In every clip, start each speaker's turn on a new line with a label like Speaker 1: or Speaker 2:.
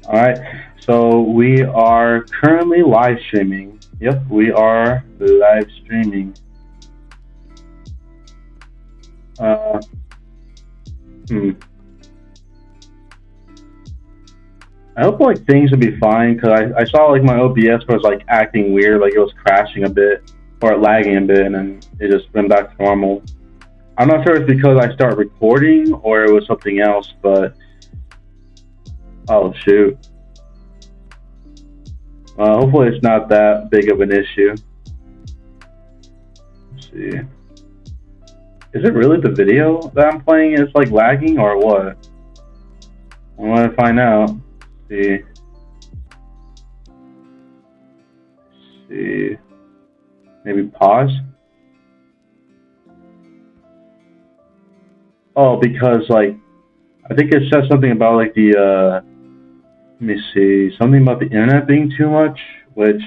Speaker 1: Alright, so we are currently live streaming. Yep, we are live streaming. I hope like things will be fine, because I saw like my OBS was like acting weird, like it was crashing a bit or lagging a bit, and then it just went back to normal. I'm not sure if it's because I started recording or it was something else, but oh shoot. Hopefully it's not that big of an issue. Let's see. Is it really the video that I'm playing is like lagging or what? I want to find out. See. Maybe pause. Oh, because like I think it says something about like the let me see, something about the internet being too much, which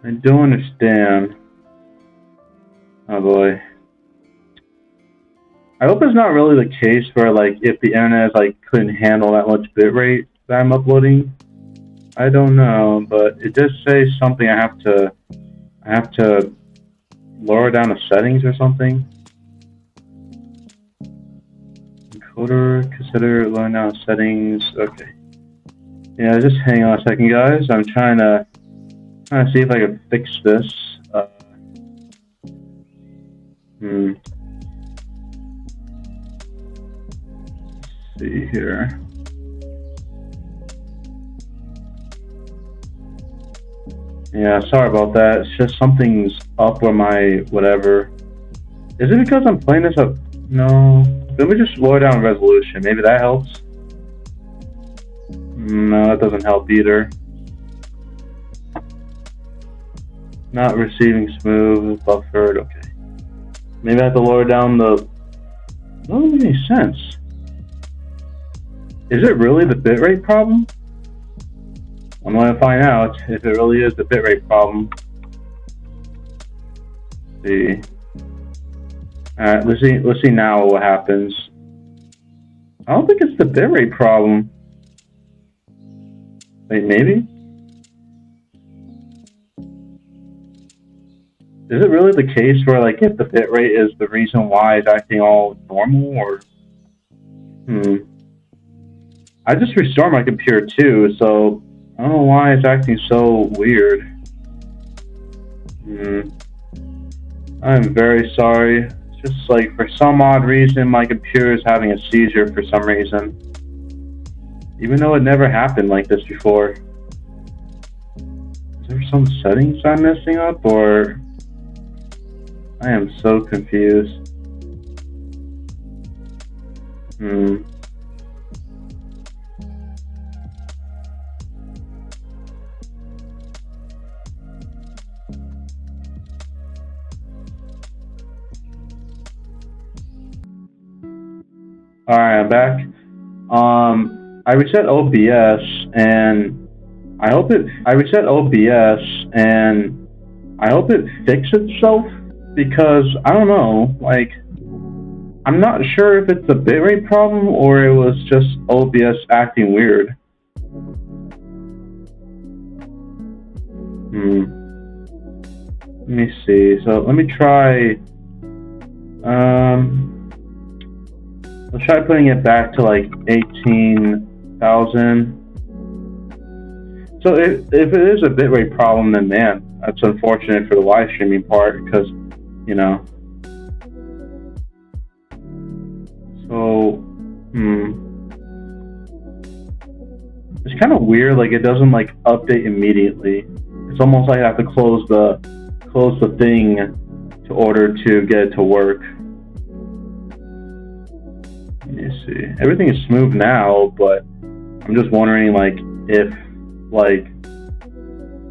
Speaker 1: I don't understand. Oh boy. I hope it's not really the case where like if the internet like couldn't handle that much bitrate that I'm uploading. I don't know, but it does say something I have to lower down the settings or something. Encoder, consider lowering down settings. Okay. Yeah, just hang on a second, guys. I'm trying to see if I can fix this. Let's see here. Yeah, sorry about that. It's just something's up with my whatever. Is it because I'm playing this up? No. Let me just lower down resolution. Maybe that helps. No, that doesn't help either. Not receiving smooth, buffered. Okay. Maybe I have to lower down the. That doesn't make any sense. Is it really the bitrate problem? I'm going to find out if it really is the bitrate problem. Let's see. Alright, let's see now what happens. I don't think it's the bitrate problem. Wait, maybe? Is it really the case where like if the bitrate is the reason why it's acting all normal, or I just restored my computer too, so I don't know why it's acting so weird. I'm very sorry. It's just like for some odd reason my computer is having a seizure for some reason. Even though it never happened like this before. Is there some settings I'm messing up, or I am so confused. Alright, I'm back. I reset OBS and I hope it fixed itself, because I don't know, like I'm not sure if it's a bitrate problem or it was just OBS acting weird. Let me see. So let me try let's try putting it back to like 18,000. So if it is a bitrate problem, then man, that's unfortunate for the live streaming part, because, you know. So, it's kind of weird. Like it doesn't like update immediately. It's almost like I have to close the thing to order to get it to work. Let me see. Everything is smooth now, but I'm just wondering like if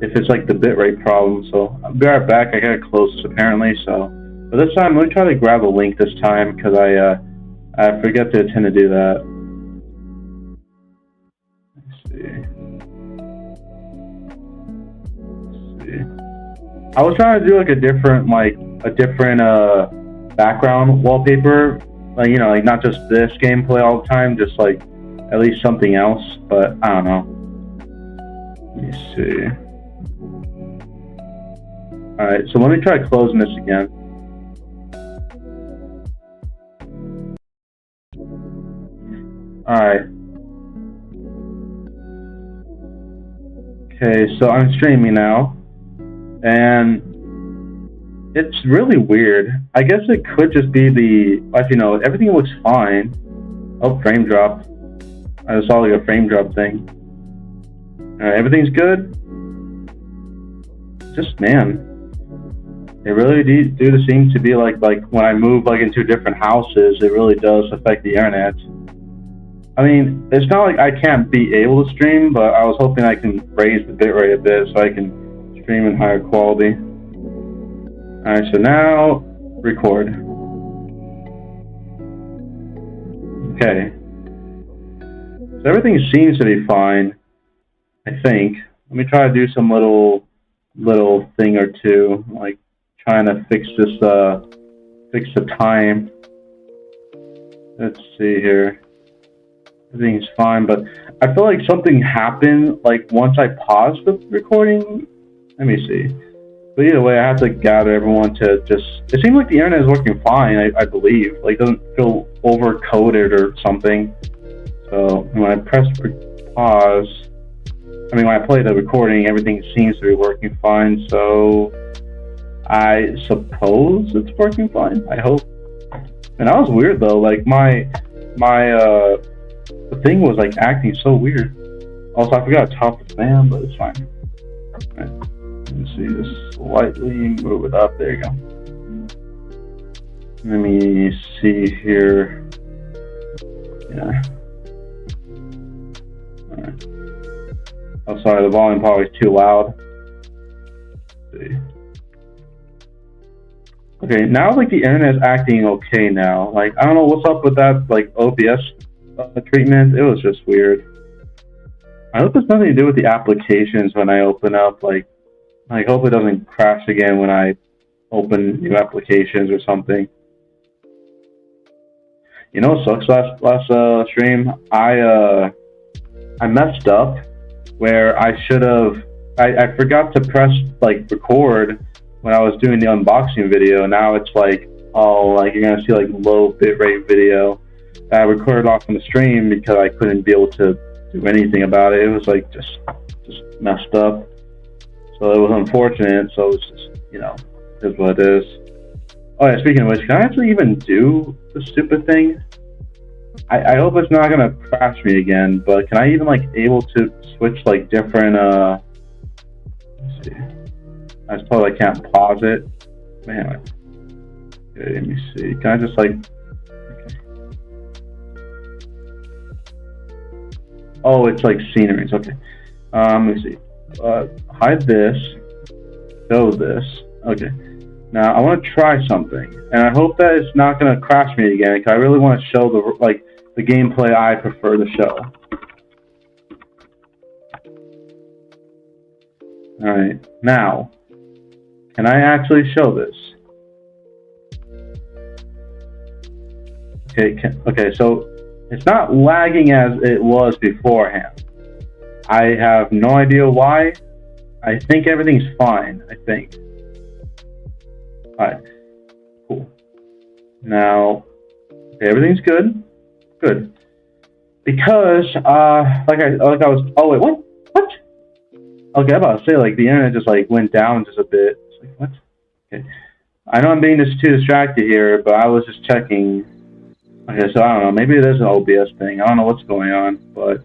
Speaker 1: it's like the bitrate problem. So I'll be right back. I gotta close this apparently. So, but this time let me try to grab a link this time, because I forget to tend to do that. Let's see. I was trying to do like a different background wallpaper, like, you know, like not just this gameplay all the time, just like at least something else. But I don't know. Let me see. Alright, so let me try closing this again. Alright. Okay, so I'm streaming now. And it's really weird. I guess it could just be everything looks fine. Oh, frame drop. I just saw like a frame drop thing. Alright, everything's good. Just, man. It really do seem to be like when I move like into different houses, it really does affect the internet. I mean, it's not like I can't be able to stream, but I was hoping I can raise the bitrate a bit so I can stream in higher quality. Alright, so now, record. Okay. So everything seems to be fine, I think. Let me try to do some little thing or two, like trying to fix this, fix the time. Let's see here. Everything's fine, but I feel like something happened, like once I paused the recording. Let me see. But either way, I have to gather everyone to just... It seems like the internet is working fine, I believe. Like, it doesn't feel over-coded or something. So, when I press pause... when I play the recording, everything seems to be working fine, so... I suppose it's working fine, I hope. And that was weird, though. Like, the thing was, like, acting so weird. Also, I forgot to top the fan, but it's fine. Right. Let's see, just slightly move it up. There you go. Let me see here. Yeah. Alright. Oh, sorry, the volume probably is too loud. Let's see. Okay, now, like, the internet is acting okay now. Like, I don't know what's up with that, like, OBS treatment. It was just weird. I hope it's nothing to do with the applications when I open up, like hope it doesn't crash again when I open new applications or something. You know what sucks last stream? I messed up where I should have... I forgot to press, like, record when I was doing the unboxing video. Now it's like, oh, like, you're gonna see, like, low bitrate video that I recorded off on the stream because I couldn't be able to do anything about it. It was, like, just messed up. So it was unfortunate, so it's just, is what it is. Oh yeah, speaking of which, can I actually even do the stupid thing? I hope it's not gonna crash me again, but can I even, like, able to switch, like, different, let's see. I suppose I can't pause it. Man, okay, let me see. Can I just, like, okay. Oh, it's like sceneries, okay. Let me see. Hide this, show this. Okay. Now I want to try something, and I hope that it's not going to crash me again, because I really want to show the gameplay I prefer to show. All right. Now, can I actually show this? Okay. Okay. So it's not lagging as it was beforehand. I have no idea why. I think everything's fine, I think. Alright. Cool. Now, okay, everything's good. Good. Because, oh wait, what? What? Okay, I'm about to say, like, the internet just, like, went down just a bit. It's like, what? Okay. I know I'm being too distracted here, but I was just checking. Okay, so I don't know. Maybe it is an OBS thing. I don't know what's going on, but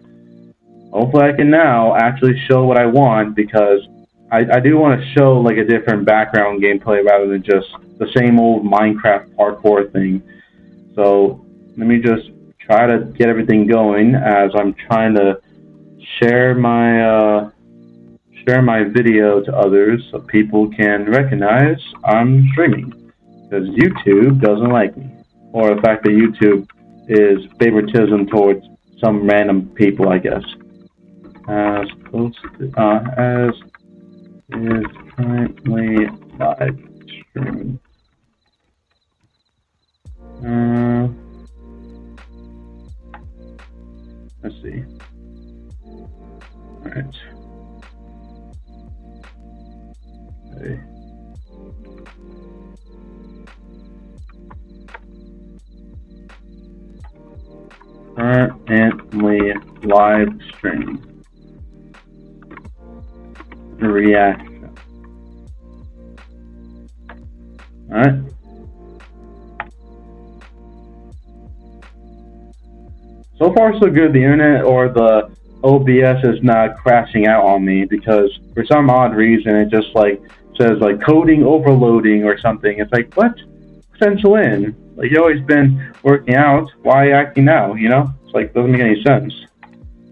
Speaker 1: hopefully I can now actually show what I want, because I do want to show, like, a different background gameplay rather than just the same old Minecraft parkour thing. So let me just try to get everything going as I'm trying to share my video to others so people can recognize I'm streaming, because YouTube doesn't like me, or the fact that YouTube is favoritism towards some random people, I guess. As close to, as is currently live streaming. Let's see. Alright. see. Currently live stream reaction. All right. So far, so good. The internet or the OBS is not crashing out on me because for some odd reason it just like says like coding overloading or something. It's like, what? Pencil in. Like, you've always been working out. Why acting now? You know, it's like doesn't make any sense.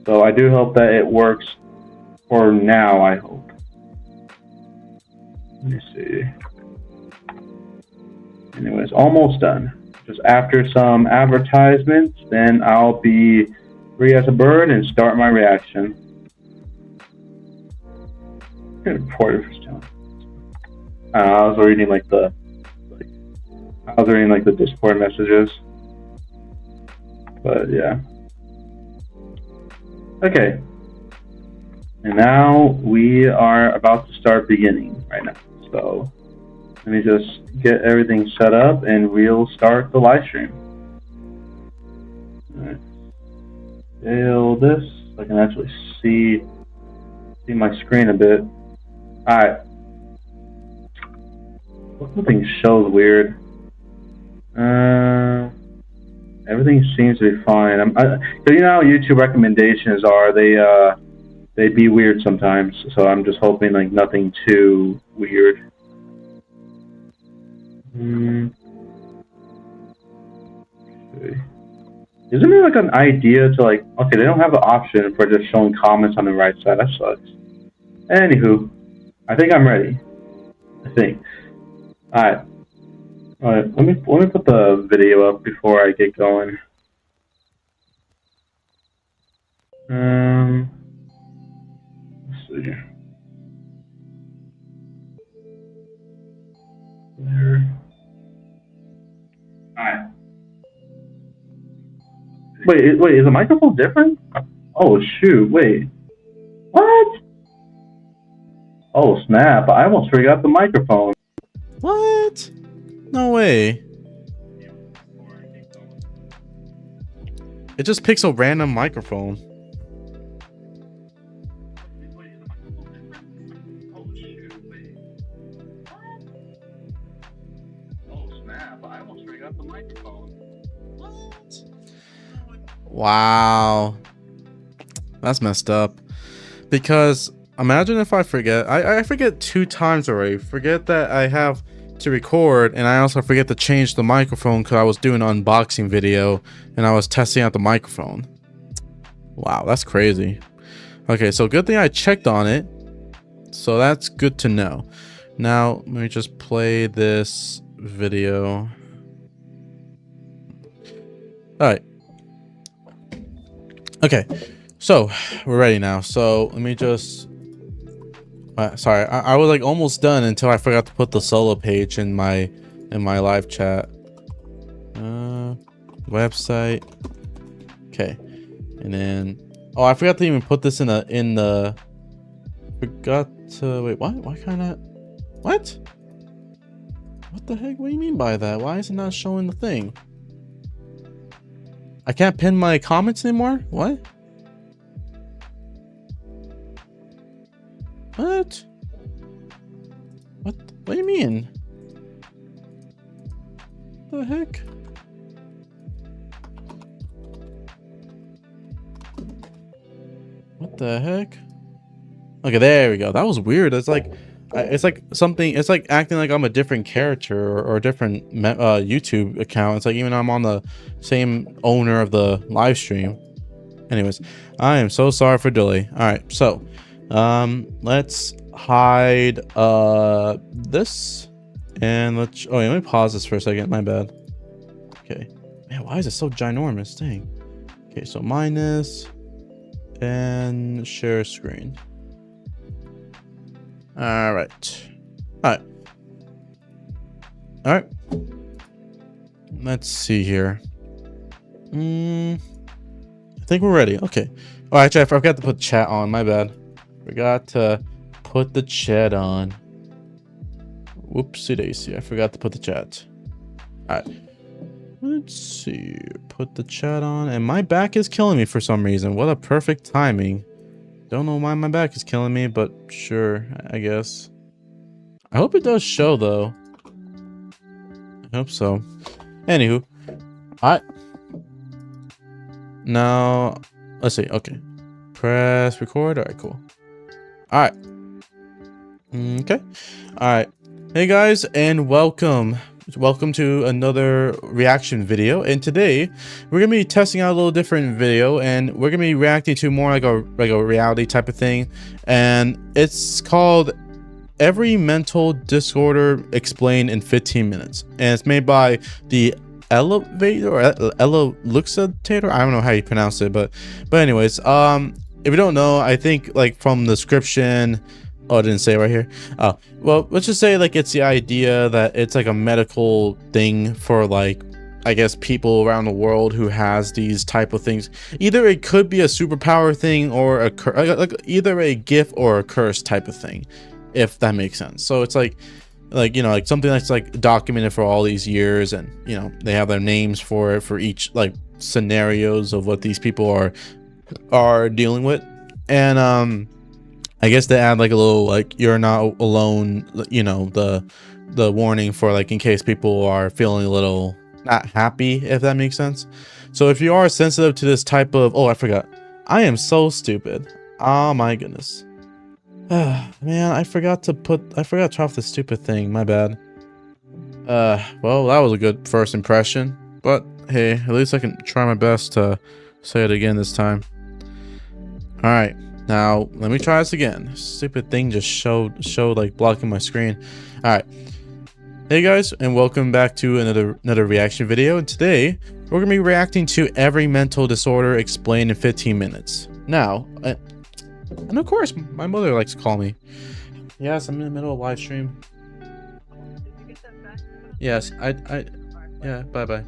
Speaker 1: So I do hope that it works for now. I hope. Let me see. Anyways, almost done. Just after some advertisements, then I'll be free as a bird and start my reaction. Good reporter for time. I was reading the Discord messages, but yeah. Okay, and now we are about to start beginning right now. So let me just get everything set up and we'll start the live stream. All right. Scale this so I can actually see my screen a bit. All right. Something shows weird. Everything seems to be fine. Cause you know how YouTube recommendations are. They be weird sometimes. So I'm just hoping like nothing too weird. Okay. Isn't there like an idea to like, okay, they don't have the option for just showing comments on the right side. That sucks. Anywho, I think I'm ready. I think. Alright. Alright, let me put the video up before I get going. Let's see. There. Alright. Wait, is the microphone different? Oh shoot, wait. What? Oh snap, I almost forgot the microphone.
Speaker 2: What? No way. It just picks a random microphone. Wow. That's messed up. Because imagine if I forget. I forget 2 times already. Forget that I have to record, and I also forget to change the microphone because I was doing an unboxing video and I was testing out the microphone. Wow, that's crazy. Okay, so good thing I checked on it. So that's good to know. Now, let me just play this video. Alright. Okay, so we're ready now. So let me just sorry, I was like almost done until I forgot to put the solo page in my live chat. Website. Okay, and then I forgot to even put this in the forgot to wait. Why can't I? What the heck? What do you mean by that? Why is it not showing the thing? I can't pin my comments anymore? What? What? What do you mean? What the heck? What the heck? Okay, there we go. That was weird. It's like something. It's like acting like I'm a different character or a different YouTube account. It's like even I'm on the same owner of the live stream. Anyways, I am so sorry for delay. All right, so let's hide this and let's. Oh, yeah, let me pause this for a second. My bad. Okay, man, why is it so ginormous? Dang. Okay, so minus and share screen. All right. Let's see here. I think we're ready. Okay. Oh, actually, I forgot to put chat on. My bad. Forgot to put the chat on. Whoopsie daisy. I forgot to put the chat. All right. Let's see. Put the chat on. And my back is killing me for some reason. What a perfect timing. Don't know why my back is killing me, but sure, I guess. I hope it does show, though. I hope so. Anywho. Alright. Now, let's see. Okay. Press record. Alright, cool. Alright. Okay. Alright. Hey, guys, and welcome. Welcome to another reaction video, and today we're gonna be testing out a little different video, and we're gonna be reacting to more like a reality type of thing, and it's called Every Mental Disorder Explained in 15 Minutes, and it's made by the Elevator or Evaluator. I don't know how you pronounce it, but anyways, if you don't know, I think like from the description. Oh, I didn't say it right here. Oh, well, let's just say like it's the idea that it's like a medical thing for like, I guess, people around the world who has these type of things. Either it could be a superpower thing or a like either a gift or a curse type of thing, if that makes sense. So it's like you know, like something that's like documented for all these years, and you know they have their names for it for each like scenarios of what these people are dealing with, and I guess they add like a little like you're not alone, you know, the warning for like in case people are feeling a little not happy, if that makes sense. So if you are sensitive to this type of, oh, I forgot. I am so stupid. Oh my goodness. Man, I forgot to turn off the stupid thing. My bad. Well, that was a good first impression, but hey, at least I can try my best to say it again this time. All right. Now, let me try this again. Stupid thing just showed like blocking my screen. All right. Hey guys, and welcome back to another reaction video. And today, we're going to be reacting to Every Mental Disorder Explained in 15 Minutes. Now, and of course, my mother likes to call me. Yes, I'm in the middle of a live stream. Yes, yeah, bye-bye.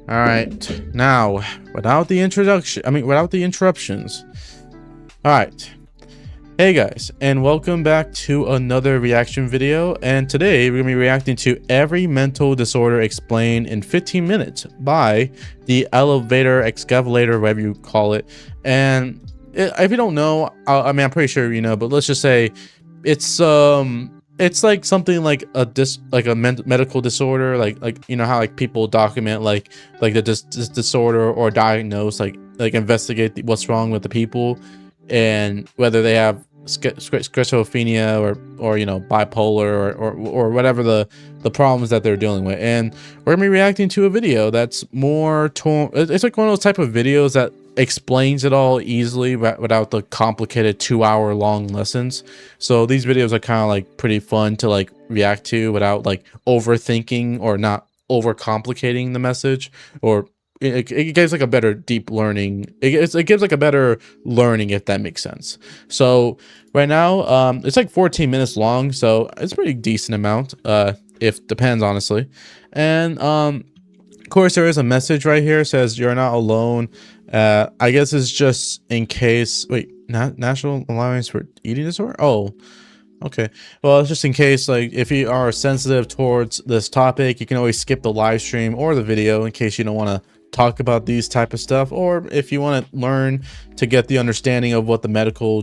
Speaker 2: All right, now without the interruptions. All right, hey guys, and welcome back to another reaction video. And today we're gonna be reacting to Every Mental Disorder Explained in 15 Minutes by the Elevator, Excavator, whatever you call it. And if you don't know, I mean, I'm pretty sure you know, but let's just say it's like something like a medical disorder, like you know how like people document like the disorder or diagnose like investigate what's wrong with the people and whether they have schizophrenia or you know bipolar or whatever the problems that they're dealing with. And we're gonna be reacting to a video that's more it's like one of those type of videos that explains it all easily without the complicated 2-hour long lessons. So these videos are kind of like pretty fun to like react to without like overthinking or not overcomplicating the message, or it gives like a better deep learning. It gives like a better learning, if that makes sense. So right now it's like 14 minutes long, so it's a pretty decent amount, if depends honestly. And of course there is a message right here. It says you're not alone. I guess it's just in case. Wait, National Alliance for Eating Disorder. Oh, okay. Well, it's just in case, like, if you are sensitive towards this topic, you can always skip the live stream or the video in case you don't want to talk about these type of stuff, or if you want to learn to get the understanding of what the medical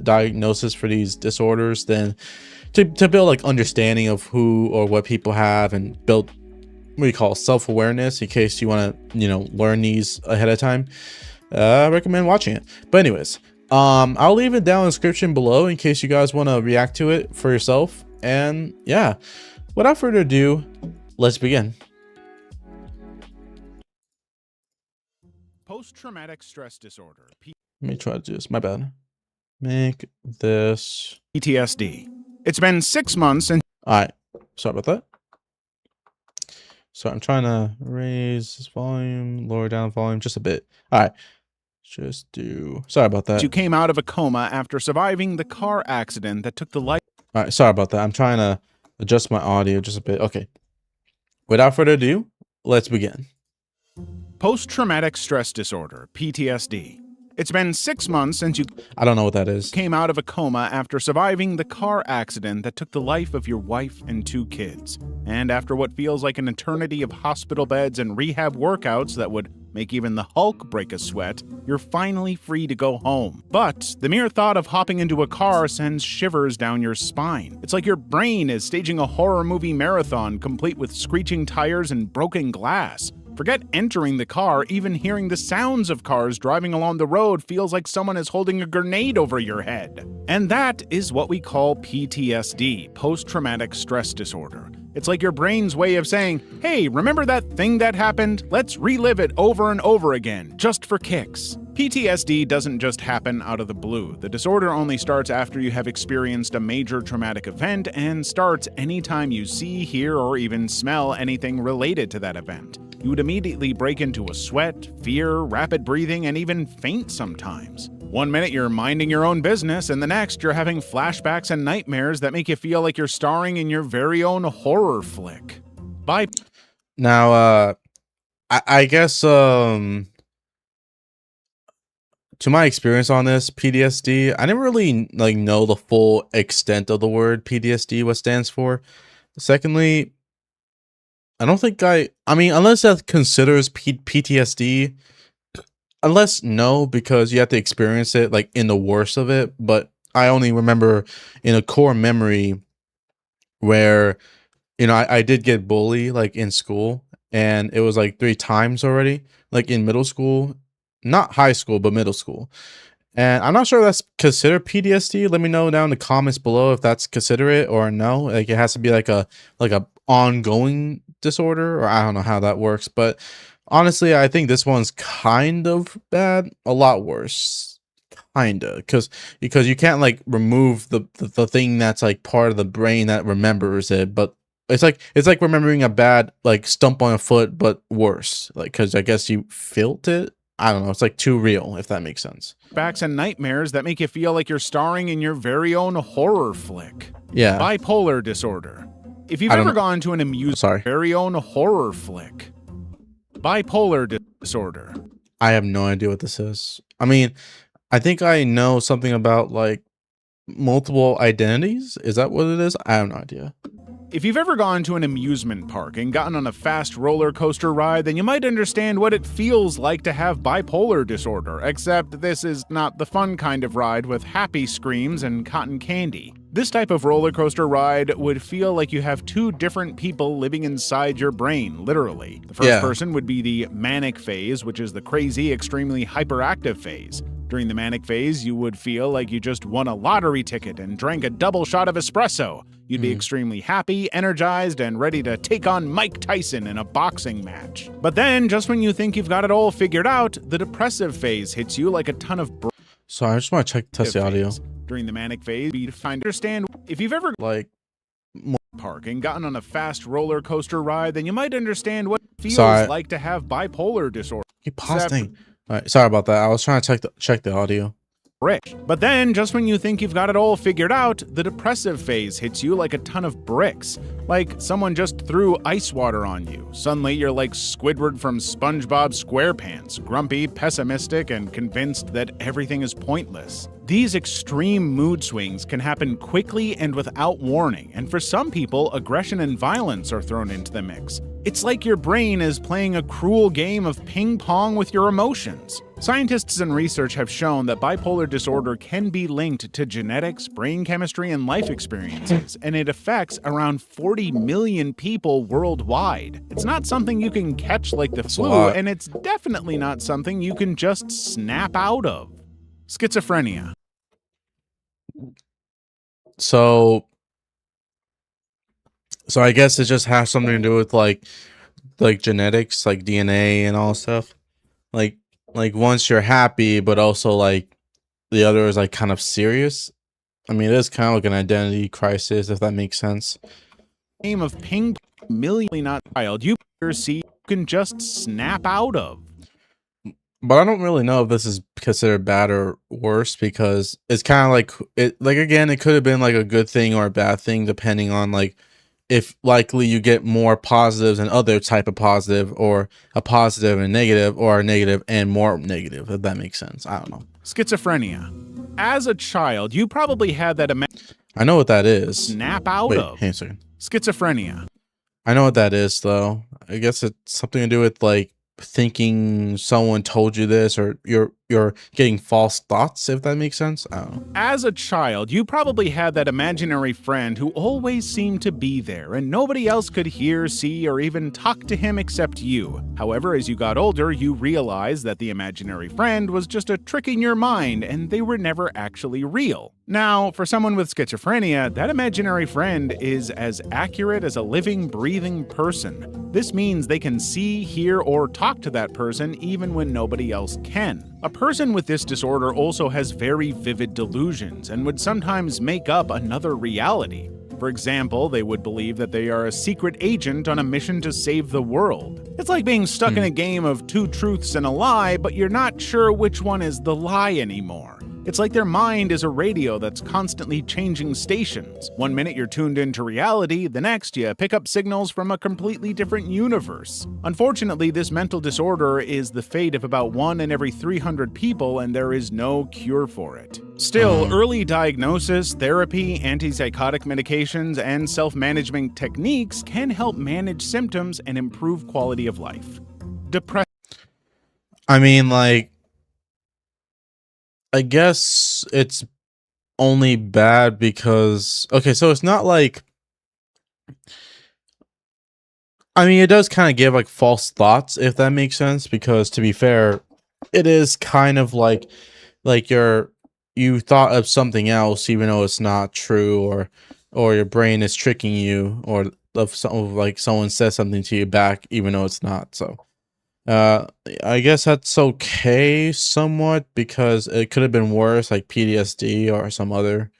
Speaker 2: diagnosis for these disorders, then to build like understanding of who or what people have and build what you call self-awareness in case you want to, you know, learn these ahead of time. I recommend watching it. But anyways, I'll leave it down in the description below in case you guys want to react to it for yourself. And yeah, without further ado, let's begin.
Speaker 3: Post-traumatic stress disorder.
Speaker 2: Let me try to do this. My bad. Make this
Speaker 3: PTSD. It's been 6 months and
Speaker 2: all right. Sorry about that. So I'm trying to raise this volume, lower down volume just a bit. All right. Just do. Sorry about that.
Speaker 3: you came out of a coma after surviving the car accident that took the life.
Speaker 2: All right. Sorry about that. I'm trying to adjust my audio just a bit. Okay. Without further ado, let's begin.
Speaker 3: Post-traumatic stress disorder, PTSD. It's been 6 months since you
Speaker 2: I don't know what that is.
Speaker 3: came out of a coma after surviving the car accident that took the life of your wife and 2 kids. And after what feels like an eternity of hospital beds and rehab workouts that would make even the Hulk break a sweat, you're finally free to go home. But the mere thought of hopping into a car sends shivers down your spine. It's like your brain is staging a horror movie marathon complete with screeching tires and broken glass. Forget entering the car, even hearing the sounds of cars driving along the road feels like someone is holding a grenade over your head. And that is what we call PTSD, post-traumatic stress disorder. It's like your brain's way of saying, hey, remember that thing that happened? Let's relive it over and over again, just for kicks. PTSD doesn't just happen out of the blue. The disorder only starts after you have experienced a major traumatic event and starts anytime you see, hear, or even smell anything related to that event. You would immediately break into a sweat, fear, rapid breathing, and even faint sometimes. One minute you're minding your own business, and the next you're having flashbacks and nightmares that make you feel like you're starring in your very own horror flick.
Speaker 2: Now, I guess, to my experience on this, PTSD, I didn't really know the full extent of the word PTSD, what stands for. Secondly, I don't think I mean, unless that considers PTSD, no, because you have to experience it in the worst of it. But I only remember in a core memory where, I did get bullied in school, and it was 3 times already, in middle school, not high school, but middle school. And I'm not sure if that's considered PTSD. Let me know down in the comments below if that's considered or no. It has to be a ongoing disorder, or I don't know how that works. But honestly, I think this one's kind of bad, a lot worse, kinda, because you can't remove the thing that's part of the brain that remembers it, but it's like remembering a bad stump on a foot, but worse, because I guess you felt it. I don't know. It's too real, if that makes sense.
Speaker 3: Flashbacks and nightmares that make you feel like you're starring in your very own horror flick.
Speaker 2: Yeah.
Speaker 3: Bipolar disorder. If you've ever gone to an very own horror flick. Bipolar disorder.
Speaker 2: I have no idea what this is. I mean, I think I know something about multiple identities. Is that what it is? I have no idea.
Speaker 3: If you've ever gone to an amusement park and gotten on a fast roller coaster ride, then you might understand what it feels like to have bipolar disorder, except this is not the fun kind of ride with happy screams and cotton candy. This type of roller coaster ride would feel like you have 2 different people living inside your brain, literally. The first person would be the manic phase, which is the crazy, extremely hyperactive phase. During the manic phase, you would feel like you just won a lottery ticket and drank a double shot of espresso. You'd be extremely happy, energized, and ready to take on Mike Tyson in a boxing match. But then, just when you think you've got it all figured out, the depressive phase hits you like a ton of
Speaker 2: Sorry, I just want to test the audio.
Speaker 3: During the manic phase, you understand if you've ever park and gotten on a fast roller coaster ride, then you might understand what it feels like to have bipolar disorder.
Speaker 2: Keep pausing. All right, sorry about that. I was trying to check the audio.
Speaker 3: But then, just when you think you've got it all figured out, the depressive phase hits you like a ton of bricks. Like someone just threw ice water on you. Suddenly, you're like Squidward from SpongeBob SquarePants, grumpy, pessimistic, and convinced that everything is pointless. These extreme mood swings can happen quickly and without warning, and for some people, aggression and violence are thrown into the mix. It's like your brain is playing a cruel game of ping pong with your emotions. Scientists and research have shown that bipolar disorder can be linked to genetics, brain chemistry, and life experiences, and it affects around 40 million people worldwide. It's not something you can catch like the flu, and it's definitely not something you can just snap out of. Schizophrenia.
Speaker 2: So I guess it just has something to do with like genetics, like DNA and all stuff. Like once you're happy, but also the other is kind of serious. I mean, it is kind of like an identity crisis, if that makes sense.
Speaker 3: Game of ping pong, million not child you can just snap out of.
Speaker 2: But I don't really know if this is considered bad or worse, because it's kind of again, it could have been a good thing or a bad thing depending on if likely you get more positives and other type of positive, or a positive and negative, or a negative and more negative, if that makes sense. I don't know.
Speaker 3: Schizophrenia. As a child, you probably had that
Speaker 2: I know what that is.
Speaker 3: snap out
Speaker 2: Wait,
Speaker 3: of
Speaker 2: hang on a second.
Speaker 3: schizophrenia.
Speaker 2: I know what that is, though. I guess it's something to do with like thinking someone told you this, or you're getting false thoughts, if that makes sense. I don't know.
Speaker 3: As a child, you probably had that imaginary friend who always seemed to be there, and nobody else could hear, see, or even talk to him except you. However, as you got older, you realized that the imaginary friend was just a trick in your mind, and they were never actually real. Now, for someone with schizophrenia, that imaginary friend is as accurate as a living, breathing person. This means they can see, hear, or talk to that person even when nobody else can. A person with this disorder also has very vivid delusions and would sometimes make up another reality. For example, they would believe that they are a secret agent on a mission to save the world. It's like being stuck in a game of two truths and a lie, but you're not sure which one is the lie anymore. It's like their mind is a radio that's constantly changing stations. One minute you're tuned into reality, the next you pick up signals from a completely different universe. Unfortunately, this mental disorder is the fate of about 1 in every 300 people, and there is no cure for it. Still, early diagnosis, therapy, antipsychotic medications, and self-management techniques can help manage symptoms and improve quality of life. Depression.
Speaker 2: I mean, like, I guess it's only bad because, okay, so it's not like, I mean, it does kind of give like false thoughts, if that makes sense, because to be fair, it is kind of like you thought of something else even though it's not true, or your brain is tricking you, or like someone says something to you back even though it's not. So I guess that's okay somewhat, because it could have been worse, like PTSD or some other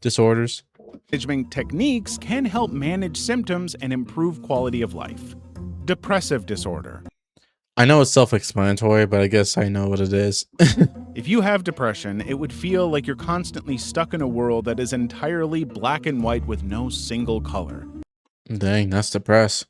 Speaker 2: disorders.
Speaker 3: Management techniques can help manage symptoms and improve quality of life. Depressive disorder.
Speaker 2: I know it's self-explanatory, but I guess I know what it is.
Speaker 3: If you have depression, it would feel like you're constantly stuck in a world that is entirely black and white with no single color.
Speaker 2: Dang, that's depressed.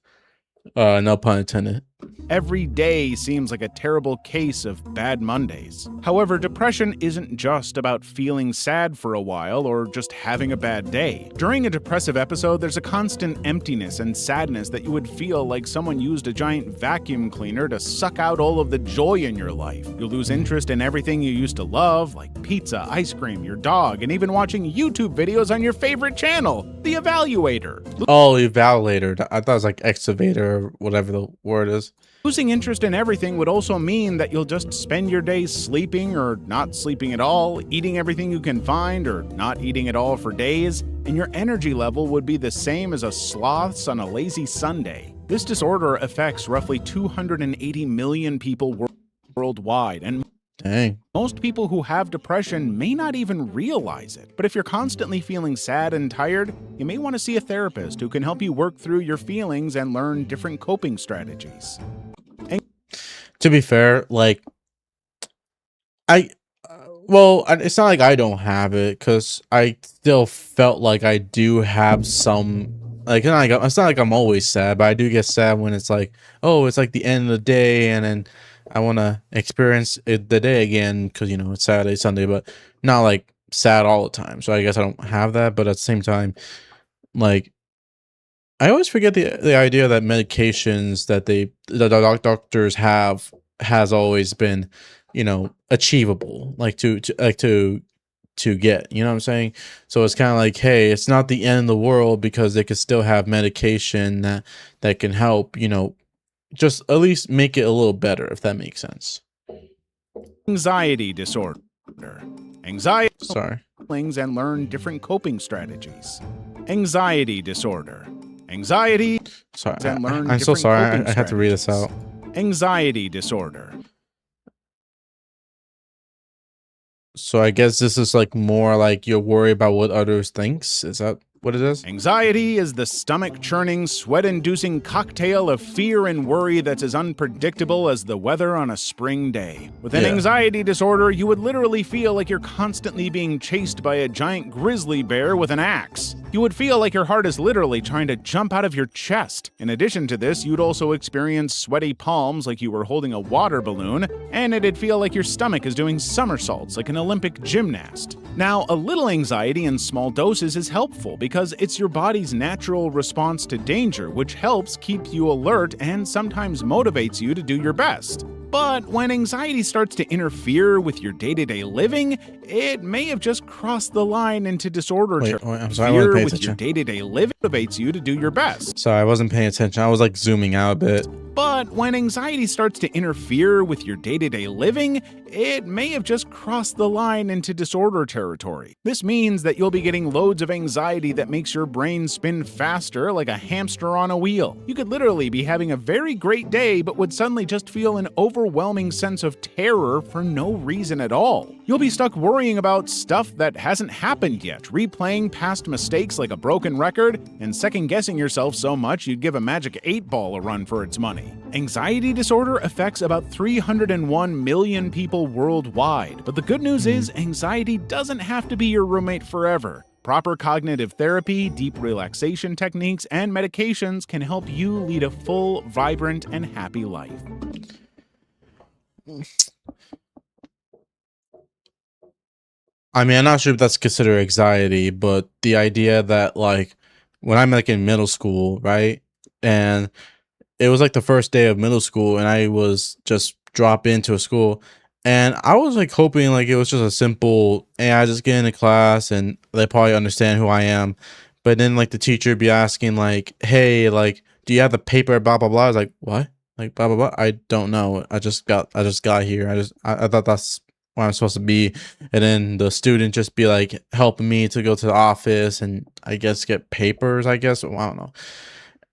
Speaker 2: No pun intended.
Speaker 3: Every day seems like a terrible case of bad Mondays. However, depression isn't just about feeling sad for a while or just having a bad day. During a depressive episode, there's a constant emptiness and sadness that you would feel like someone used a giant vacuum cleaner to suck out all of the joy in your life. You'll lose interest in everything you used to love, like pizza, ice cream, your dog, and even watching YouTube videos on your favorite channel, the Evaluator.
Speaker 2: Oh, Evaluator. I thought it was like excavator or whatever the word is.
Speaker 3: Losing interest in everything would also mean that you'll just spend your days sleeping or not sleeping at all, eating everything you can find or not eating at all for days, and your energy level would be the same as a sloth's on a lazy Sunday. This disorder affects roughly 280 million people worldwide, and
Speaker 2: Dang.
Speaker 3: most people who have depression may not even realize it. But if you're constantly feeling sad and tired, you may want to see a therapist who can help you work through your feelings and learn different coping strategies.
Speaker 2: To be fair, like, it's not like I don't have it, because I still felt like I do have some, like, it's not like I'm always sad, but I do get sad when it's like, oh, it's like the end of the day, and then I want to experience the day again, because, you know, it's Saturday, Sunday, but not like sad all the time. So I guess I don't have that, but at the same time, like, I always forget the idea that medications that the doctors has always been, you know, achievable, like to get, you know what I'm saying? So it's kind of like, hey, it's not the end of the world, because they could still have medication that can help, you know, just at least make it a little better, if that makes sense.
Speaker 3: Anxiety disorder. Anxiety.
Speaker 2: Sorry.
Speaker 3: And learn different coping strategies. Anxiety disorder. Anxiety.
Speaker 2: Sorry.
Speaker 3: And learn
Speaker 2: I'm so
Speaker 3: different
Speaker 2: sorry.
Speaker 3: coping
Speaker 2: I have to read this
Speaker 3: strategies.
Speaker 2: out.
Speaker 3: Anxiety disorder.
Speaker 2: So I guess this is like more like you're worried about what others thinks. Is that What is this?
Speaker 3: Anxiety is the stomach-churning, sweat-inducing cocktail of fear and worry that's as unpredictable as the weather on a spring day. With an anxiety disorder, you would literally feel like you're constantly being chased by a giant grizzly bear with an axe. You would feel like your heart is literally trying to jump out of your chest. In addition to this, you'd also experience sweaty palms like you were holding a water balloon, and it'd feel like your stomach is doing somersaults like an Olympic gymnast. Now, a little anxiety in small doses is helpful because it's your body's natural response to danger, which helps keep you alert and sometimes motivates you to do your best. But when anxiety starts to interfere with your day-to-day living, it may have just crossed the line into disorder.
Speaker 2: I'm sorry, I wasn't paying
Speaker 3: with
Speaker 2: attention.
Speaker 3: your day-to-day living motivates you to do your best.
Speaker 2: Sorry, I wasn't paying attention. I was like zooming out a bit.
Speaker 3: But when anxiety starts to interfere with your day-to-day living, it may have just crossed the line into disorder territory. This means that you'll be getting loads of anxiety that makes your brain spin faster like a hamster on a wheel. You could literally be having a very great day, but would suddenly just feel an overwhelming sense of terror for no reason at all. You'll be stuck worrying about stuff that hasn't happened yet, replaying past mistakes like a broken record, and second-guessing yourself so much you'd give a magic 8-ball a run for its money. Anxiety disorder affects about 301 million people worldwide, but the good news is anxiety doesn't have to be your roommate forever. Proper cognitive therapy, deep relaxation techniques, and medications can help you lead a full, vibrant, and happy life.
Speaker 2: I mean, I'm not sure if that's considered anxiety, but the idea that like when I'm like in middle school, right? And it was like the first day of middle school and I was just drop into a school and I was like hoping like it was just a simple, hey, I just get into class and they probably understand who I am. But then like the teacher would be asking like, hey, like, do you have the paper, blah, blah, blah. I was like, what? Like, blah, blah, blah. I don't know. I just got here. I thought that's where I'm supposed to be. And then the student just be like helping me to go to the office and I guess get papers, I guess. Well, I don't know.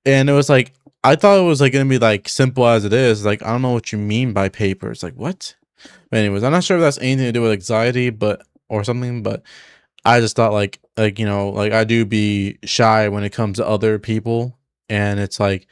Speaker 2: And it was like, I thought it was like gonna be like simple as it is. Like, I don't know what you mean by papers. Like, what? But anyways, I'm not sure if that's anything to do with anxiety, or something. But I just thought like you know, like I do be shy when it comes to other people, and it's like,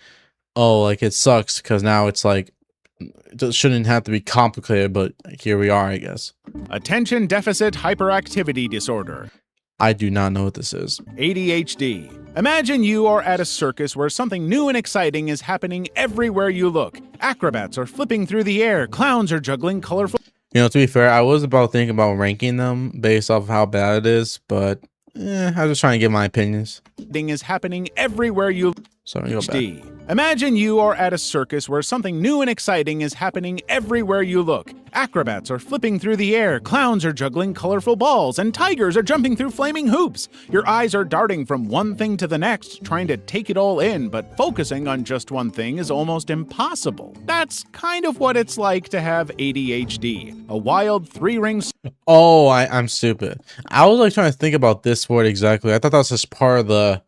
Speaker 2: oh, like it sucks because now it's like it shouldn't have to be complicated, but here we are, I guess.
Speaker 3: Attention deficit hyperactivity disorder.
Speaker 2: I do not know what this is.
Speaker 3: ADHD. Imagine you are at a circus where something new and exciting is happening everywhere you look. Acrobats are flipping through the air. Clowns are juggling colorful...
Speaker 2: You know, to be fair, I was about thinking about ranking them based off of how bad it is, but I was just trying to give my opinions.
Speaker 3: Thing is happening everywhere you...
Speaker 2: So let me go back.
Speaker 3: Imagine you are at a circus where something new and exciting is happening everywhere you look. Acrobats are flipping through the air, clowns are juggling colorful balls, and tigers are jumping through flaming hoops. Your eyes are darting from one thing to the next, trying to take it all in, but focusing on just one thing is almost impossible. That's kind of what it's like to have ADHD, a wild three-ring...
Speaker 2: Oh, I'm stupid. I was like trying to think about this word exactly. I thought that's just part of the...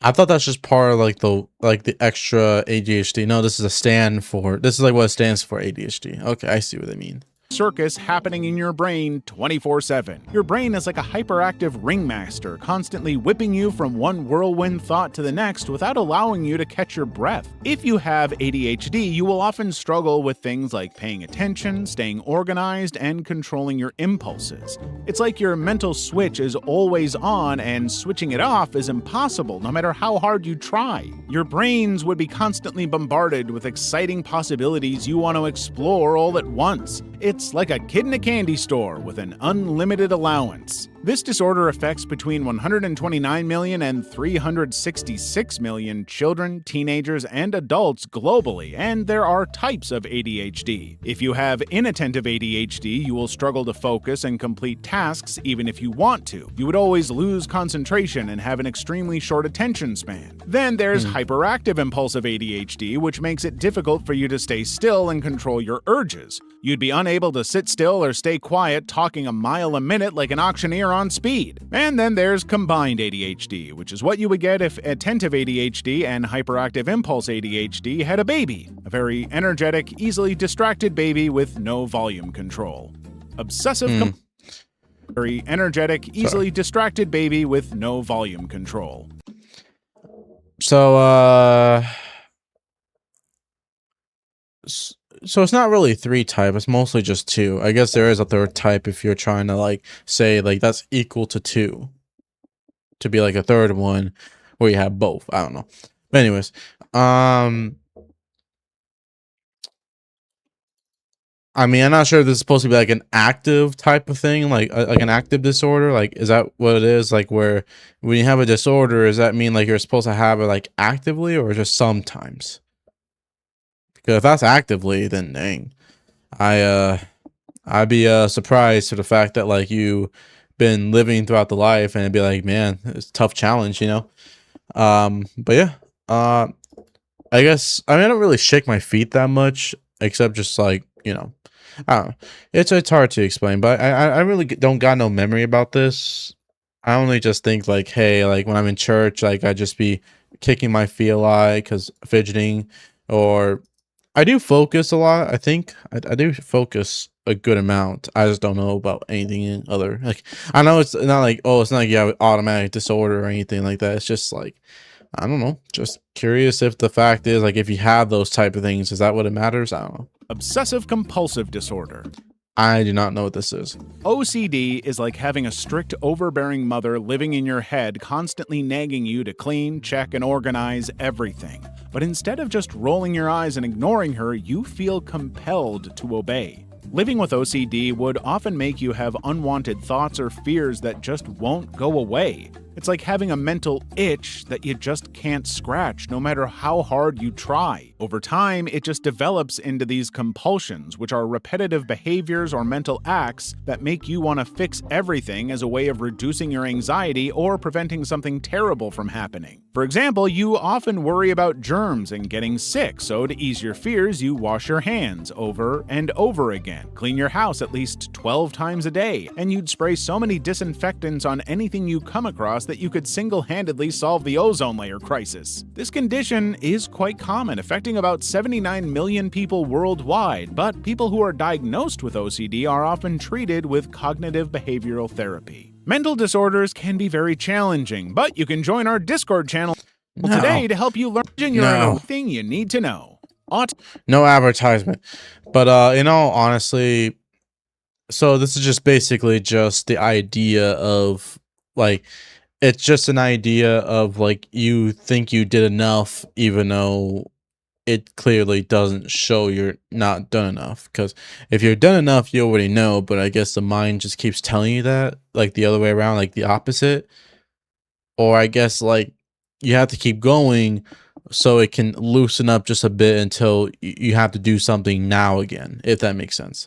Speaker 2: I thought that's just part of like the extra ADHD. No, this is a stand for, this is like what it stands for, ADHD. Okay, I see what they mean.
Speaker 3: Circus happening in your brain 24/7. Your brain is like a hyperactive ringmaster, constantly whipping you from one whirlwind thought to the next without allowing you to catch your breath. If you have ADHD, you will often struggle with things like paying attention, staying organized, and controlling your impulses. It's like your mental switch is always on and switching it off is impossible no matter how hard you try. Your brains would be constantly bombarded with exciting possibilities you want to explore all at once. It's like a kid in a candy store with an unlimited allowance. This disorder affects between 129 million and 366 million children, teenagers, and adults globally, and there are types of ADHD. If you have inattentive ADHD, you will struggle to focus and complete tasks even if you want to. You would always lose concentration and have an extremely short attention span. Then there's hyperactive impulsive ADHD, which makes it difficult for you to stay still and control your urges. You'd be unable to sit still or stay quiet, talking a mile a minute like an auctioneer on speed. And then there's combined ADHD, which is what you would get if attentive ADHD and hyperactive impulse ADHD had a baby. A very energetic, easily distracted baby with no volume control. Obsessive very energetic, easily distracted baby with no volume control.
Speaker 2: So so it's not really 3 types, it's mostly just 2. I guess there is a 3rd type if you're trying to like say like that's equal to 2 to be like a 3rd one where you have both. I don't know. But anyways, I mean, I'm not sure if this is supposed to be like an active type of thing, like an active disorder. Like, is that what it is? Like, where when you have a disorder, does that mean like you're supposed to have it like actively or just sometimes? Because if that's actively, then dang, I'd be surprised to the fact that like you been living throughout the life and it'd be like, man, it's a tough challenge, you know. But yeah, I guess I mean I don't really shake my feet that much, except just like, you know, I don't know. It's hard to explain, but I really don't got no memory about this. I only just think like, hey, like when I'm in church, like I just be kicking my feet a lot because fidgeting, or I do focus a lot. I think I do focus a good amount. I just don't know about anything other. Like I know it's not like, oh, it's not like you have automatic disorder or anything like that. It's just like, I don't know. Just curious if the fact is like if you have those type of things, is that what it matters? I don't know.
Speaker 3: Obsessive compulsive disorder.
Speaker 2: I do not know what this is.
Speaker 3: OCD is like having a strict, overbearing mother living in your head, constantly nagging you to clean, check, and organize everything. But instead of just rolling your eyes and ignoring her, you feel compelled to obey. Living with OCD would often make you have unwanted thoughts or fears that just won't go away. It's like having a mental itch that you just can't scratch, no matter how hard you try. Over time, it just develops into these compulsions, which are repetitive behaviors or mental acts that make you want to fix everything as a way of reducing your anxiety or preventing something terrible from happening. For example, you often worry about germs and getting sick, so to ease your fears, you wash your hands over and over again, clean your house at least 12 times a day, and you'd spray so many disinfectants on anything you come across that you could single-handedly solve the ozone layer crisis. This condition is quite common, affecting about 79 million people worldwide, but people who are diagnosed with OCD are often treated with cognitive behavioral therapy. Mental disorders can be very challenging, but you can join our Discord channel today to help you learn everything you need to know.
Speaker 2: No advertisement. But in all honesty, so this is just basically just the idea of like, it's just an idea of like you think you did enough even though it clearly doesn't show you're not done enough. Because if you're done enough, you already know, but I guess the mind just keeps telling you that, like the other way around, like the opposite. Or I guess like you have to keep going so it can loosen up just a bit until you have to do something now again, if that makes sense.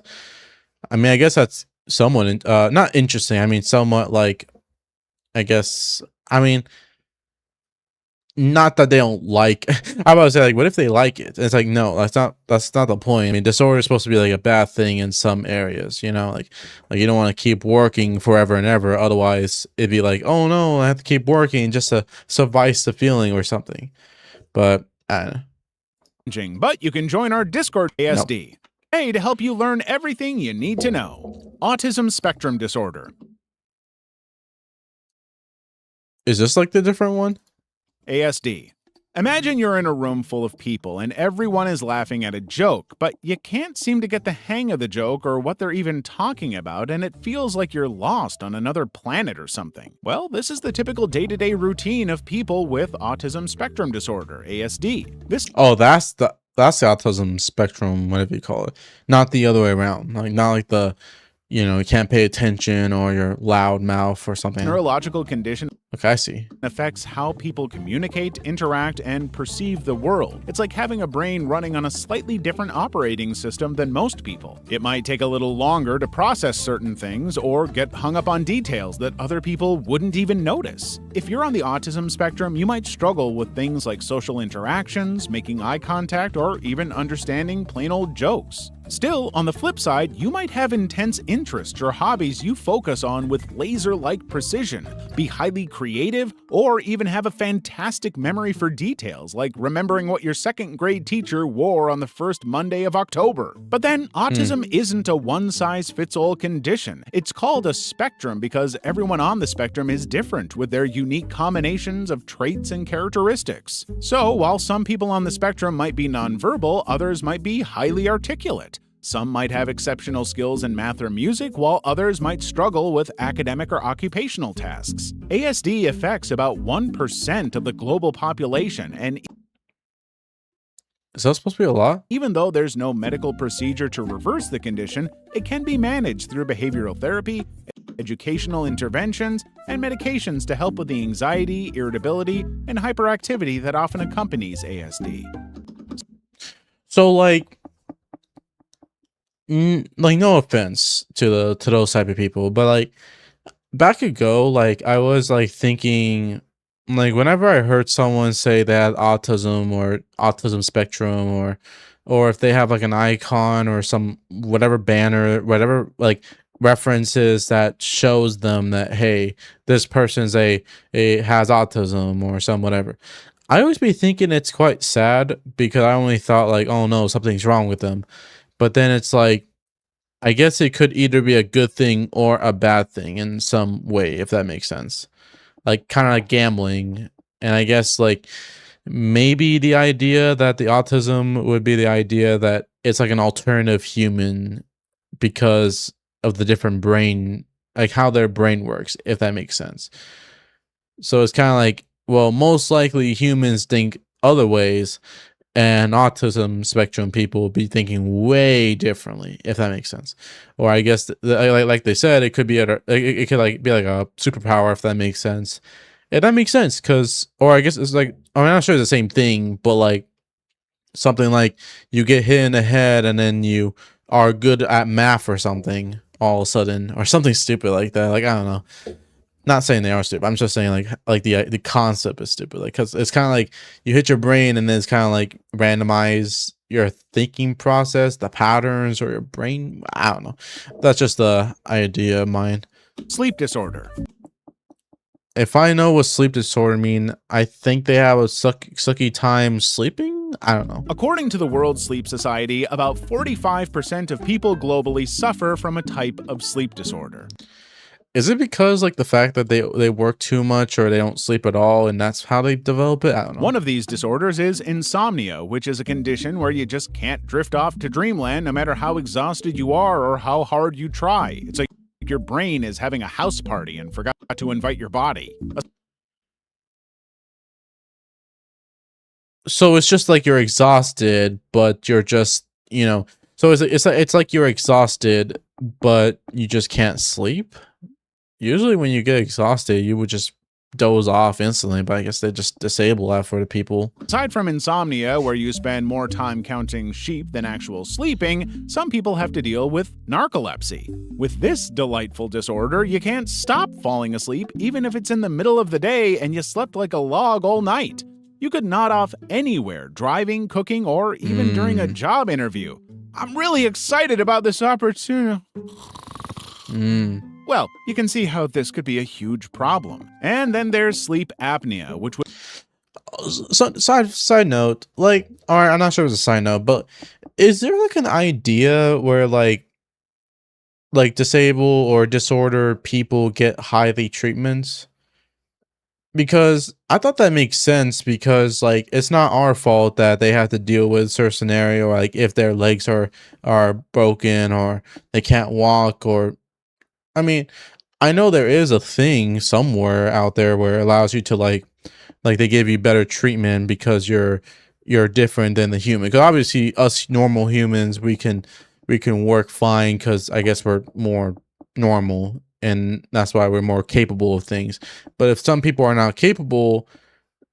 Speaker 2: I mean, I guess that's somewhat not interesting. I mean, somewhat like, I guess, I mean, not that they don't like, I was about to say like, what if they like it? And it's like, no, that's not the point. I mean, disorder is supposed to be like a bad thing in some areas, you know, like you don't want to keep working forever and ever. Otherwise it'd be like, oh no, I have to keep working just to suffice the feeling or something. But I don't know.
Speaker 3: But you can join our Discord ASD. Hey, to help you learn everything you need to know. Autism spectrum disorder.
Speaker 2: Is this like the different one?
Speaker 3: ASD. Imagine you're in a room full of people and everyone is laughing at a joke, but you can't seem to get the hang of the joke or what they're even talking about, and it feels like you're lost on another planet or something. Well, this is the typical day-to-day routine of people with autism spectrum disorder, ASD.
Speaker 2: Oh, that's the autism spectrum, whatever you call it. Not the other way around. Like not like the, you know, you can't pay attention or you're loud mouth or something.
Speaker 3: Neurological condition.
Speaker 2: Okay, I see.
Speaker 3: Affects how people communicate, interact, and perceive the world. It's like having a brain running on a slightly different operating system than most people. It might take a little longer to process certain things or get hung up on details that other people wouldn't even notice. If you're on the autism spectrum, you might struggle with things like social interactions, making eye contact, or even understanding plain old jokes. Still, on the flip side, you might have intense interests or hobbies you focus on with laser-like precision, be highly creative, or even have a fantastic memory for details, like remembering what your second grade teacher wore on the first Monday of October. But then, autism isn't a one-size-fits-all condition. It's called a spectrum because everyone on the spectrum is different with their unique combinations of traits and characteristics. So, while some people on the spectrum might be nonverbal, others might be highly articulate. Some might have exceptional skills in math or music, while others might struggle with academic or occupational tasks. ASD affects about 1% of the global population, and
Speaker 2: Is that supposed to be a lot?
Speaker 3: even though there's no medical procedure to reverse the condition, it can be managed through behavioral therapy, educational interventions, and medications to help with the anxiety, irritability, and hyperactivity that often accompanies ASD.
Speaker 2: So like no offense to those type of people, but like back ago, like I was like thinking, like whenever I heard someone say they had autism or autism spectrum, or if they have like an icon or some whatever banner, whatever like references that shows them that hey, this person's a has autism or some whatever, I always be thinking it's quite sad because I only thought like, oh no, something's wrong with them. But then it's like, I guess it could either be a good thing or a bad thing in some way, if that makes sense. Like kind of like gambling. And I guess like maybe the idea that the autism would be the idea that it's like an alternative human because of the different brain, like how their brain works, if that makes sense. So it's kind of like, well, most likely humans think other ways, and autism spectrum people will be thinking way differently, if that makes sense. Or I guess like they said, it could be it could like be like a superpower, if that makes sense. Yeah, that makes sense because, or I guess it's like, I'm not sure it's the same thing, but like something like you get hit in the head and then you are good at math or something all of a sudden, or something stupid like that. Like I don't know. Not saying they are stupid. I'm just saying like the concept is stupid. Like because it's kind of like you hit your brain and then it's kind of like randomize your thinking process, the patterns, or your brain. I don't know. That's just the idea of mine.
Speaker 3: Sleep disorder.
Speaker 2: If I know what sleep disorder mean, I think they have a sucky time sleeping. I don't know.
Speaker 3: According to the World Sleep Society, about 45% of people globally suffer from a type of sleep disorder.
Speaker 2: Is it because like the fact that they work too much or they don't sleep at all and that's how they develop it? I don't know.
Speaker 3: One of these disorders is insomnia, which is a condition where you just can't drift off to dreamland no matter how exhausted you are or how hard you try. It's like your brain is having a house party and forgot to invite your body.
Speaker 2: So it's just like you're exhausted, but you're just, you know, so it's like you're exhausted, but you just can't sleep. Usually when you get exhausted, you would just doze off instantly, but I guess they just disable that for the people.
Speaker 3: Aside from insomnia, where you spend more time counting sheep than actual sleeping, some people have to deal with narcolepsy. With this delightful disorder, you can't stop falling asleep even if it's in the middle of the day and you slept like a log all night. You could nod off anywhere, driving, cooking, or even during a job interview. I'm really excited about this opportunity. Well, you can see how this could be a huge problem. And then there's sleep apnea, which would...
Speaker 2: So, side note, like, all right, I'm not sure it was a side note, but is there like an idea where like disabled or disordered people get highly treatments? Because I thought that makes sense because like it's not our fault that they have to deal with a certain scenario, like if their legs are broken or they can't walk, or I mean, I know there is a thing somewhere out there where it allows you to like they give you better treatment because you're different than the human. Because obviously us normal humans, we can work fine because I guess we're more normal and that's why we're more capable of things. But if some people are not capable,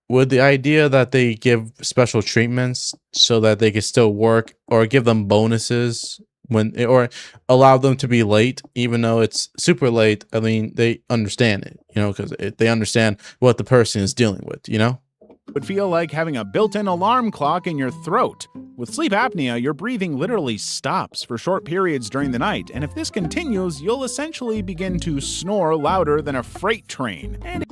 Speaker 2: would the idea that they give special treatments so that they can still work, or give them bonuses or allow them to be late even though it's super late? I mean, they understand it, you know, because they understand what the person is dealing with, you know.
Speaker 3: would feel like having a built-in alarm clock in your throat. With sleep apnea, your breathing literally stops for short periods during the night, and if this continues, you'll essentially begin to snore louder than a freight train. And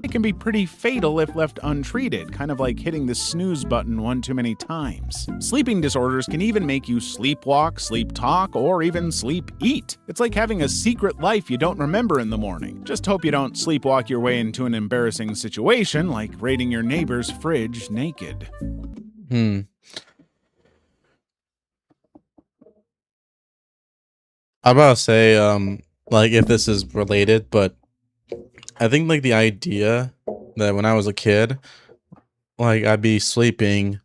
Speaker 3: it can be pretty fatal if left untreated, kind of like hitting the snooze button one too many times. Sleeping disorders can even make you sleepwalk, sleep talk, or even sleep eat. It's like having a secret life you don't remember in the morning. Just hope you don't sleepwalk your way into an embarrassing situation like raiding your neighbor's fridge naked.
Speaker 2: I'm about to say, like, if this is related, but I think, like, the idea that when I was a kid, like, I'd be sleeping,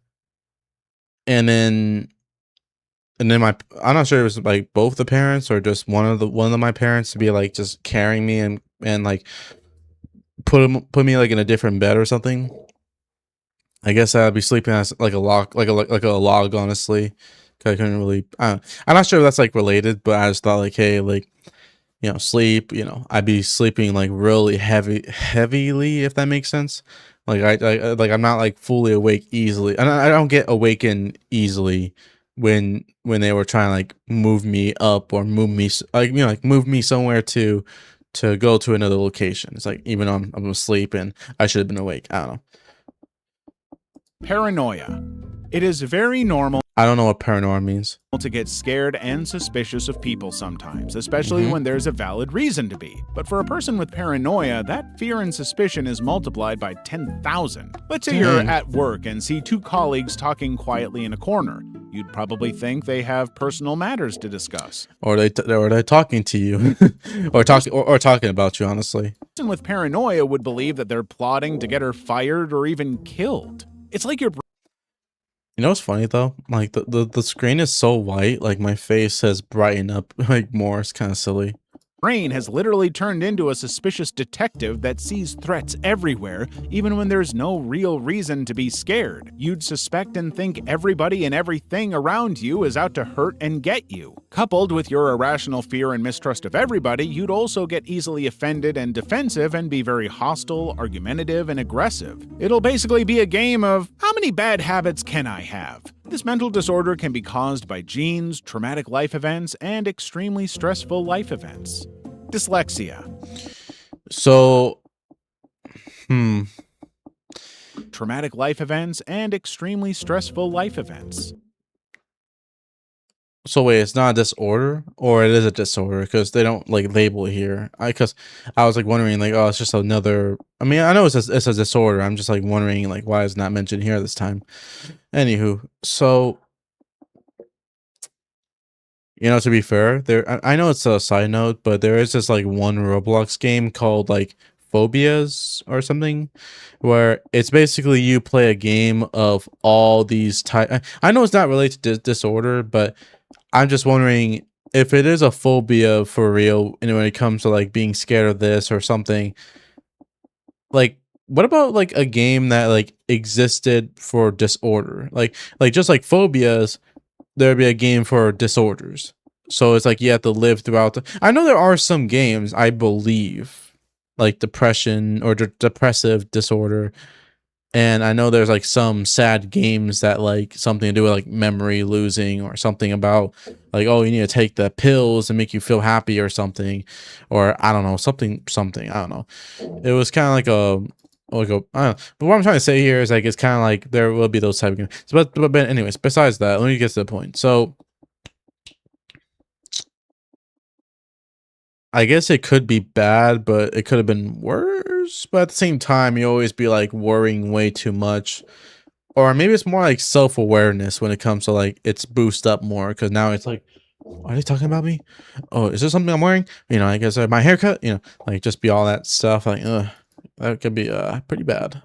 Speaker 2: and then I'm not sure if it was, like, both the parents or just one of my parents to be, like, just carrying me and like, put me, like, in a different bed or something. I guess I'd be sleeping as, like, a log, honestly. 'Cause I couldn't really, I'm not sure if that's, like, related, but I just thought, like, hey, like, sleep, I'd be sleeping, like, really heavily, if that makes sense. Like, I'm not, like, fully awake easily. And I don't get awakened easily when they were trying to, like, move me up or move me, like, move me somewhere to go to another location. It's like, even though I'm asleep and I should have been awake. I don't know.
Speaker 3: Paranoia. It is very normal
Speaker 2: I don't know what paranoia means.
Speaker 3: to get scared and suspicious of people sometimes, especially when there's a valid reason to be. But for a person with paranoia, that fear and suspicion is multiplied by 10,000. Let's say you're at work and see two colleagues talking quietly in a corner. You'd probably think they have personal matters to discuss.
Speaker 2: Or they're talking to you, or talking about you. Honestly,
Speaker 3: A person with paranoia would believe that they're plotting to get her fired or even killed. It's like your
Speaker 2: you know what's funny though? Like, the screen is so white, like my face has brightened up like more. It's kind of silly.
Speaker 3: brain has literally turned into a suspicious detective that sees threats everywhere, even when there's no real reason to be scared. You'd suspect and think everybody and everything around you is out to hurt and get you. Coupled with your irrational fear and mistrust of everybody, you'd also get easily offended and defensive and be very hostile, argumentative, and aggressive. It'll basically be a game of, how many bad habits can I have? This mental disorder can be caused by genes, traumatic life events, and extremely stressful life events. Dyslexia.
Speaker 2: So,
Speaker 3: Traumatic life events and extremely stressful life events.
Speaker 2: So wait, it's not a disorder, or it is a disorder, because they don't like label it here. Because I was like wondering, like, oh, it's just another. I mean, I know it's a disorder. I'm just like wondering, like, why it's not mentioned here this time. Anywho, so to be fair, I know it's a side note, but there is this like one Roblox game called like Phobias or something, where it's basically you play a game of all these type. I know it's not related to disorder, but I'm just wondering if it is a phobia for real, and when it comes to like being scared of this or something. Like, what about like a game that like existed for disorder? Like just like phobias, there'd be a game for disorders. So it's like you have to live throughout I know there are some games, I believe, like depression or depressive disorder. And I know there's like some sad games that like something to do with like memory losing, or something about like, oh, you need to take the pills and make you feel happy or something, or I don't know, something, I don't know. It was kind of like I don't know. But what I'm trying to say here is like, it's kind of like there will be those type of games. But anyways, besides that, let me get to the point. So I guess it could be bad, but it could have been worse. But at the same time, you always be like worrying way too much. Or maybe it's more like self-awareness when it comes to like it's boost up more, because now it's like, are they talking about me? Oh, is this something I'm wearing? I guess my haircut, like just be all that stuff. Like, that could be pretty bad.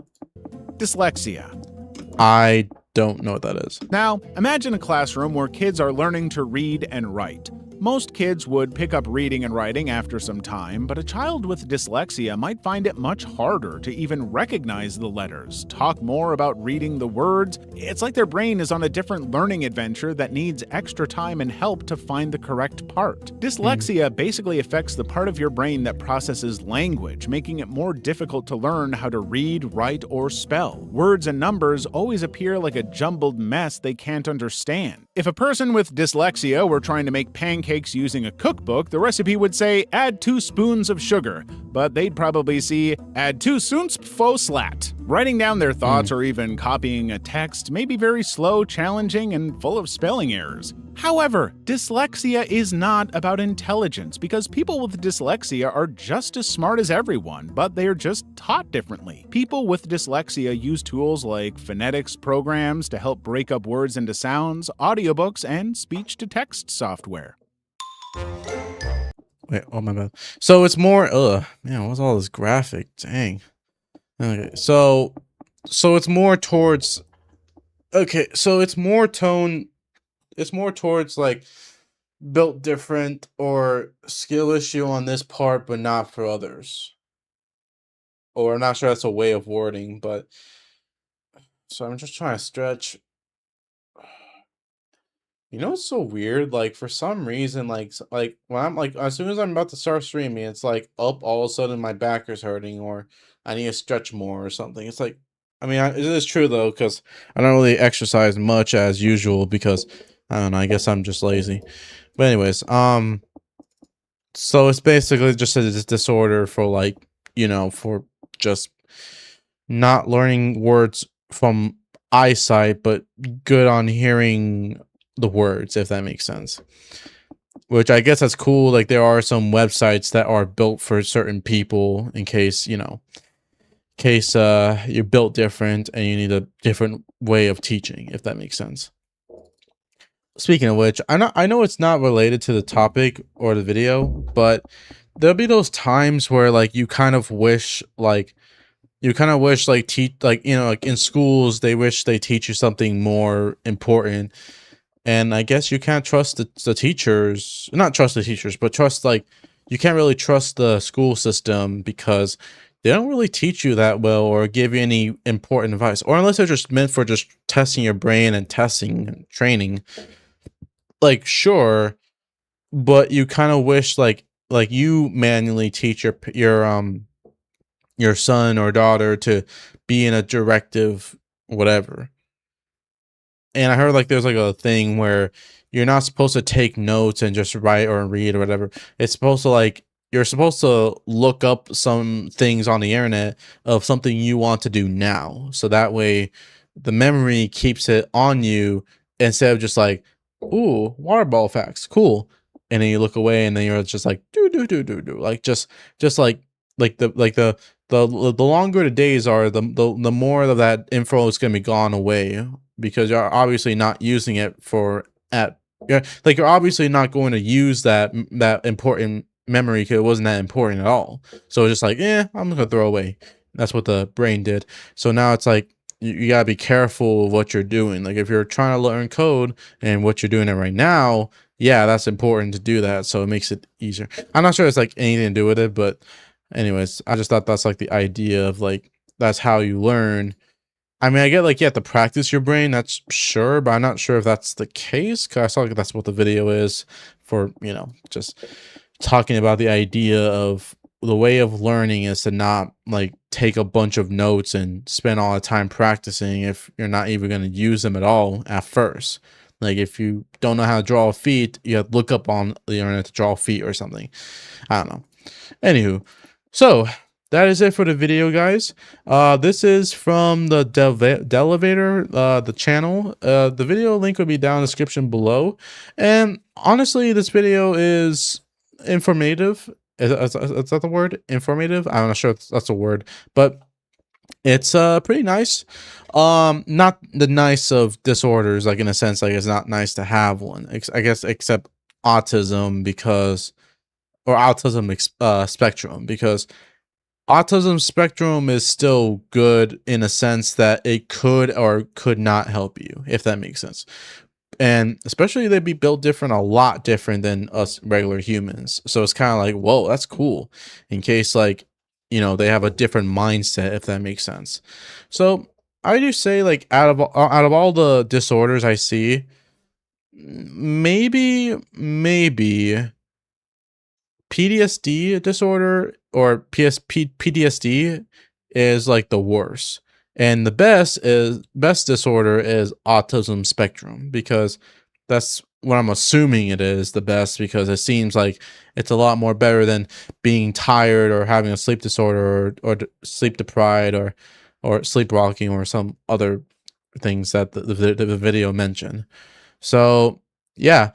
Speaker 3: Dyslexia.
Speaker 2: I don't know what that is.
Speaker 3: Now, imagine a classroom where kids are learning to read and write. Most kids would pick up reading and writing after some time, but a child with dyslexia might find it much harder to even recognize the letters, talk more about reading the words. It's like their brain is on a different learning adventure that needs extra time and help to find the correct part. Dyslexia basically affects the part of your brain that processes language, making it more difficult to learn how to read, write, or spell. Words and numbers always appear like a jumbled mess they can't understand. If a person with dyslexia were trying to make pancakes using a cookbook, the recipe would say, add 2 spoons of sugar, but they'd probably see, add 2 spoonsful slat. Writing down their thoughts or even copying a text may be very slow, challenging, and full of spelling errors. However, dyslexia is not about intelligence because people with dyslexia are just as smart as everyone, but they are just taught differently. People with dyslexia use tools like phonetics programs to help break up words into sounds, audiobooks, and speech-to-text software.
Speaker 2: Wait, oh my bad. So it's more, man, what's all this graphic? Dang. Okay, so it's more towards, it's more towards like built different or skill issue on this part, but not for others. Or I'm not sure that's a way of wording, but so I'm just trying to stretch. You know, it's so weird. Like for some reason, like when I'm like, as soon as I'm about to start streaming, it's like up all of a sudden my back is hurting or I need to stretch more or something. It's like, I mean, it is true though, because I don't really exercise much as usual because I don't know. I guess I'm just lazy. But anyways, so it's basically just a disorder for like, you know, for just not learning words from eyesight, but good on hearing the words, if that makes sense. Which I guess that's cool. Like there are some websites that are built for certain people in case, you know, you're built different and you need a different way of teaching, if that makes sense. Speaking of which, I know it's not related to the topic or the video, but there'll be those times where like you kind of wish like in schools they wish they teach you something more important. And I guess you can't trust the teachers, not trust the teachers, but you can't really trust the school system because they don't really teach you that well or give you any important advice, or unless they're just meant for just testing your brain and testing and training. Like, sure, but you kind of wish like you manually teach your son or daughter to be in a directive, whatever. And I heard like there's like a thing where you're not supposed to take notes and just write or read or whatever. It's supposed to like, you're supposed to look up some things on the internet of something you want to do now. So that way the memory keeps it on you instead of just like, ooh, water ball facts, cool. And then you look away and then you're just like, do. Like just like the longer the days are, the more of that info is going to be gone away because you're obviously not using it you're obviously not going to use that important memory because it wasn't that important at all. So it's just like, I'm gonna throw away. That's what the brain did. So now it's like you gotta be careful of what you're doing. Like if you're trying to learn code and what you're doing it right now, yeah, that's important to do that. So it makes it easier. I'm not sure it's like anything to do with it, but anyways, I just thought that's like the idea of like that's how you learn. I mean, I get like you have to practice your brain, that's sure, but I'm not sure if that's the case because I saw like that's what the video is for, you know, just talking about the idea of the way of learning is to not like take a bunch of notes and spend all the time practicing if you're not even going to use them at all at first. Like if you don't know how to draw a feet, you have to look up on the internet to draw feet or something. I don't know. Anywho, so that is it for the video, guys. This is from the Evaluator, the channel. The video link will be down in the description below. And honestly, this video is informative. Is that the word? Informative? I'm not sure if that's a word, but it's pretty nice. Not the nice of disorders, like in a sense, like it's not nice to have one. I guess except autism or autism spectrum, because autism spectrum is still good in a sense that it could or could not help you, if that makes sense. and especially they'd be built different, a lot different than us regular humans. So it's kind of like, whoa, that's cool, in case like, you know, they have a different mindset, if that makes sense. So I do say, like, out of all the disorders I see, maybe PTSD disorder or PTSD is like the worst. And the best disorder is autism spectrum, because that's what I'm assuming it is the best, because it seems like it's a lot more better than being tired or having a sleep disorder or sleep deprived or sleepwalking or some other things that the video mentioned. So yeah,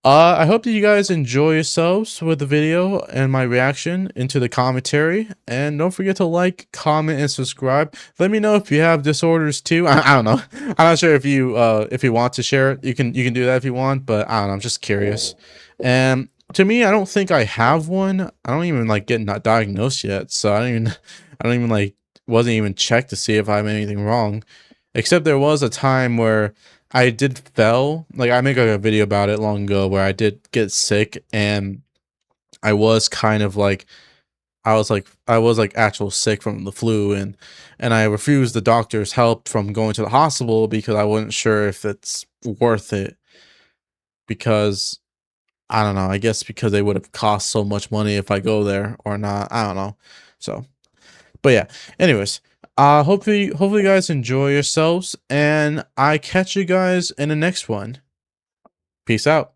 Speaker 2: I hope that you guys enjoy yourselves with the video and my reaction into the commentary. And don't forget to like, comment, and subscribe. Let me know if you have disorders too. I don't know. I'm not sure if you want to share it. You can do that if you want, but I don't know. I'm just curious. And to me, I don't think I have one. I don't even like get not diagnosed yet, so I don't even like wasn't even checked to see if I have anything wrong. Except there was a time where I did fell, like I make a video about it long ago, where I did get sick, and I was kind of like, I was like actual sick from the flu, and I refused the doctor's help from going to the hospital because I wasn't sure if it's worth it, because I don't know, I guess because they would have cost so much money if I go there or not. I don't know. So, but yeah, anyways, hopefully you guys enjoy yourselves, and I catch you guys in the next one. Peace out.